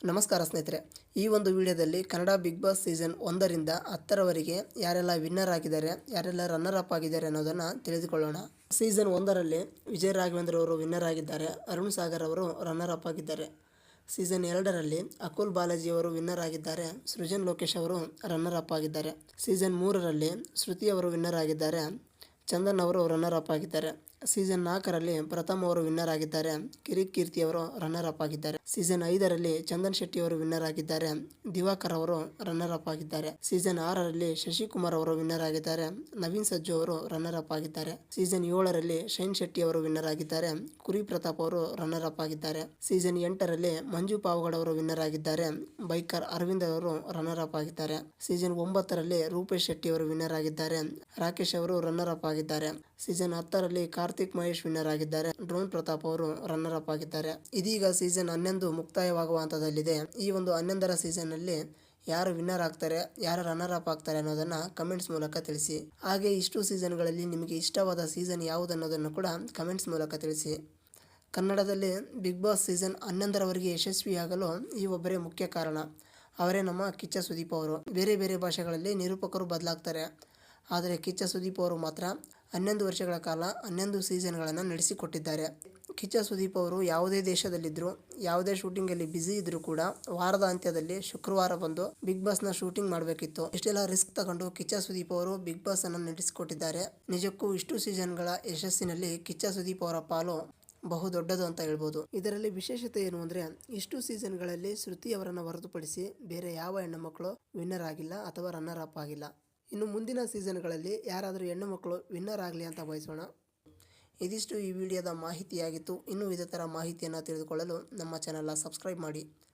ನಮಸ್ಕಾರ ಸ್ನೇಹಿತರೆ, ಈ ಒಂದು ವಿಡಿಯೋದಲ್ಲಿ ಕನ್ನಡ ಬಿಗ್ ಬಾಸ್ ಸೀಸನ್ 1ರಿಂದ 10ರವರೆಗೆ ಯಾರೆಲ್ಲ ವಿನ್ನರ್ ಆಗಿದ್ದಾರೆ, ಯಾರೆಲ್ಲ ರನ್ನರ್ ಅಪ್ ಆಗಿದ್ದಾರೆ ಅನ್ನೋದನ್ನು ತಿಳಿದುಕೊಳ್ಳೋಣ. ಸೀಸನ್ 1ರಲ್ಲಿ ವಿಜಯ್ ರಾಘವೇಂದ್ರ ಅವರು ವಿನ್ನರ್ ಆಗಿದ್ದಾರೆ. ಅರುಣ್ ಸಾಗರ್ ಅವರು ರನ್ನರ್ ಅಪ್ ಆಗಿದ್ದಾರೆ. ಸೀಸನ್ 2ರಲ್ಲಿ ಅಕುಲ್ ಬಾಲಾಜಿ ಅವರು ವಿನ್ನರ್ ಆಗಿದ್ದಾರೆ. ಸೃಜನ್ ಲೋಕೇಶ್ ಅವರು ರನ್ನರ್ ಅಪ್ ಆಗಿದ್ದಾರೆ. ಸೀಸನ್ 3ರಲ್ಲಿ ಶ್ರುತಿ ಅವರು ವಿನ್ನರ್ ಆಗಿದ್ದಾರೆ. ಚಂದನ್ ಅವರು ರನ್ನರ್ ಅಪ್ ಆಗಿದ್ದಾರೆ. ಸೀಸನ್ 4ರಲ್ಲಿ ಪ್ರಥಮ್ ಅವರು ವಿನ್ನರ್ ಆಗಿದ್ದಾರೆ. ಕಿರಿಕ್ ಕೀರ್ತಿ ಅವರು ರನ್ನರ್ ಅಪ್ ಆಗಿದ್ದಾರೆ. ಸೀಸನ್ 5ರಲ್ಲಿ ಚಂದನ್ ಶೆಟ್ಟಿ ಅವರು ವಿನ್ನರ್ ಆಗಿದ್ದಾರೆ. ದಿವಾಕರ್ ಅವರು ರನ್ನರ್ ಅಪ್ ಆಗಿದ್ದಾರೆ. ಸೀಸನ್ 6ರಲ್ಲಿ ಶಶಿಕುಮಾರ್ ಅವರು ವಿನ್ನರ್ ಆಗಿದ್ದಾರೆ. ನವೀನ್ ಸಜ್ಜು ಅವರು ರನ್ನರ್ ಅಪ್ ಆಗಿದ್ದಾರೆ. ಸೀಸನ್ 7ರಲ್ಲಿ ಶೈನ್ ಶೆಟ್ಟಿ ಅವರು ವಿನ್ನರ್ ಆಗಿದ್ದಾರೆ. ಕುರಿ ಪ್ರತಾಪ್ ಅವರು ರನ್ನರ್ ಅಪ್ ಆಗಿದ್ದಾರೆ. ಸೀಸನ್ 8ರಲ್ಲಿ ಮಂಜು ಪಾವಗಡ್ ಅವರು ವಿನ್ನರ್ ಆಗಿದ್ದಾರೆ. ಬೈಕರ್ ಅರವಿಂದ್ ಅವರು ರನ್ನರ್ ಅಪ್ ಆಗಿದ್ದಾರೆ. ಸೀಸನ್ 9ರಲ್ಲಿ ರೂಪೇಶ್ ಶೆಟ್ಟಿ ಅವರು ವಿನ್ನರ್ ಆಗಿದ್ದಾರೆ. ರಾಕೇಶ್ ಅವರು ರನ್ನರ್ ಅಪ್ ಆಗಿದ್ದಾರೆ. ಸೀಸನ್ 10ರಲ್ಲಿ ಕಾರ್ತಿಕ್ ಮಹೇಶ್ ವಿನ್ನರ್ ಆಗಿದ್ದಾರೆ. ಡ್ರೋನ್ ಪ್ರತಾಪ್ ಅವರು ರನ್ನರ್ ಅಪ್ ಆಗಿದ್ದಾರೆ. ಇದೀಗ ಸೀಸನ್ 11 ಮುಕ್ತಾಯವಾಗುವ ಹಂತದಲ್ಲಿದೆ. ಈ ಒಂದು 11ರ ಸೀಸನ್ ನಲ್ಲಿ ಯಾರು ವಿನ್ನರ್ ಆಗ್ತಾರೆ, ಯಾರು ರನ್ನರ್ ಅಪ್ ಆಗ್ತಾರೆ ಅನ್ನೋದನ್ನ ಕಮೆಂಟ್ಸ್ ಮೂಲಕ ತಿಳಿಸಿ. ಹಾಗೆ ಇಷ್ಟು ಸೀಸನ್ಗಳಲ್ಲಿ ನಿಮಗೆ ಇಷ್ಟವಾದ ಸೀಸನ್ ಯಾವುದನ್ನೋದನ್ನು ಕೂಡ ಕಮೆಂಟ್ಸ್ ಮೂಲಕ ತಿಳಿಸಿ. ಕನ್ನಡದಲ್ಲಿ ಬಿಗ್ ಬಾಸ್ ಸೀಸನ್ 11ರವರೆಗೆ ಯಶಸ್ವಿಯಾಗಲು ಈ ಒಬ್ಬರೇ ಮುಖ್ಯ ಕಾರಣ. ಅವರೇ ನಮ್ಮ ಕಿಚ್ಚ ಸುದೀಪ್ ಅವರು. ಬೇರೆ ಬೇರೆ ಭಾಷೆಗಳಲ್ಲಿ ನಿರೂಪಕರು ಬದಲಾಗ್ತಾರೆ, ಆದರೆ ಕಿಚ್ಚ ಸುದೀಪ್ ಅವರು ಮಾತ್ರ 11 ವರ್ಷಗಳ ಕಾಲ 11 ಸೀಸನ್ಗಳನ್ನು ನಡೆಸಿಕೊಟ್ಟಿದ್ದಾರೆ. ಕಿಚ್ಚ ಸುದೀಪ್ ಅವರು ಯಾವುದೇ ದೇಶದಲ್ಲಿದ್ದರೂ, ಯಾವುದೇ ಶೂಟಿಂಗಲ್ಲಿ ಬ್ಯುಸಿ ಇದ್ರೂ ಕೂಡ ವಾರದ ಅಂತ್ಯದಲ್ಲಿ ಶುಕ್ರವಾರ ಬಂದು ಬಿಗ್ ಬಾಸ್ನ ಶೂಟಿಂಗ್ ಮಾಡಬೇಕಿತ್ತು. ಇಷ್ಟೆಲ್ಲ ರಿಸ್ಕ್ ತಗೊಂಡು ಕಿಚ್ಚ ಸುದೀಪ್ ಅವರು ಬಿಗ್ ಬಾಸ್ ಅನ್ನು ನಡೆಸಿಕೊಟ್ಟಿದ್ದಾರೆ. ನಿಜಕ್ಕೂ ಇಷ್ಟು ಸೀಸನ್ಗಳ ಯಶಸ್ಸಿನಲ್ಲಿ ಕಿಚ್ಚ ಸುದೀಪ್ ಅವರ ಪಾಲು ಬಹು ದೊಡ್ಡದು ಅಂತ ಹೇಳ್ಬೋದು. ಇದರಲ್ಲಿ ವಿಶೇಷತೆ ಏನು ಅಂದರೆ, ಇಷ್ಟು ಸೀಸನ್ಗಳಲ್ಲಿ ಶ್ರುತಿ ಅವರನ್ನು ಹೊರತುಪಡಿಸಿ ಬೇರೆ ಯಾವ ಹೆಣ್ಣು ಮಕ್ಕಳು ವಿನ್ನರ್ ಆಗಿಲ್ಲ ಅಥವಾ ರನ್ನರ್ ಅಪ್ ಆಗಿಲ್ಲ. ಇನ್ನು ಮುಂದಿನ ಸೀಸನ್ಗಳಲ್ಲಿ ಯಾರಾದರೂ ಹೆಣ್ಣು ಮಕ್ಕಳು ವಿನ್ನರ್ ಆಗಲಿ ಅಂತ ಬಯಸೋಣ. ಇದಿಷ್ಟು ಈ ವಿಡಿಯೋದ ಮಾಹಿತಿಯಾಗಿತ್ತು. ಇನ್ನೂ ಇದೇ ಥರ ಮಾಹಿತಿಯನ್ನು ತಿಳಿದುಕೊಳ್ಳಲು ನಮ್ಮ ಚಾನಲ್ನ ಸಬ್ಸ್ಕ್ರೈಬ್ ಮಾಡಿ.